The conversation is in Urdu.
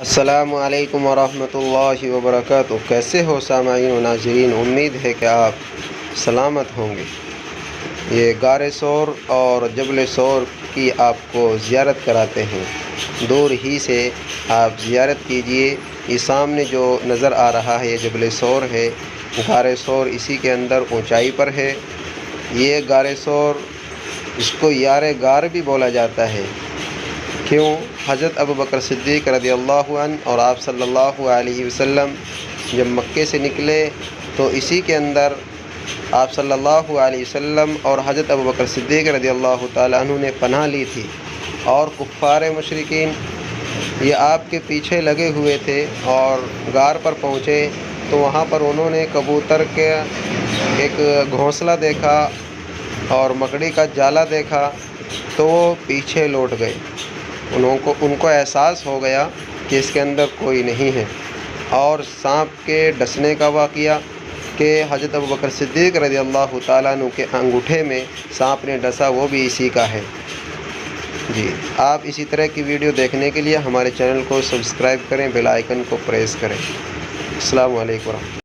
السلام علیکم ورحمۃ اللہ وبرکاتہ۔ کیسے ہو سامعین و ناظرین؟ امید ہے کہ آپ سلامت ہوں گے۔ یہ غار ثور اور جبل ثور کی آپ کو زیارت کراتے ہیں۔ دور ہی سے آپ زیارت کیجئے۔ یہ سامنے جو نظر آ رہا ہے یہ جبل ثور ہے۔ غار ثور اسی کے اندر اونچائی پر ہے۔ یہ غار ثور اس کو یار غار بھی بولا جاتا ہے۔ کیوں؟ حضرت ابوبکر صدیق رضی اللہ عنہ اور آپ صلی اللہ علیہ وسلم جب مکے سے نکلے تو اسی کے اندر آپ صلی اللہ علیہ وسلم اور حضرت ابوبکر صدیق رضی اللہ تعالیٰ عنہ نے پناہ لی تھی، اور کفار مشرکین یہ آپ کے پیچھے لگے ہوئے تھے، اور غار پر پہنچے تو وہاں پر انہوں نے کبوتر کے ایک گھونسلہ دیکھا اور مکڑی کا جالا دیکھا تو وہ پیچھے لوٹ گئے۔ ان کو احساس ہو گیا کہ اس کے اندر کوئی نہیں ہے، اور سانپ کے ڈسنے کا واقعہ کہ حضرت ابوبکر صدیق رضی اللہ تعالیٰ عنہ کے انگوٹھے میں سانپ نے ڈسا، وہ بھی اسی کا ہے۔ جی، آپ اسی طرح کی ویڈیو دیکھنے کے لیے ہمارے چینل کو سبسکرائب کریں، بیل آئیکن کو پریس کریں۔ السلام علیکم ورحمۃ اللہ۔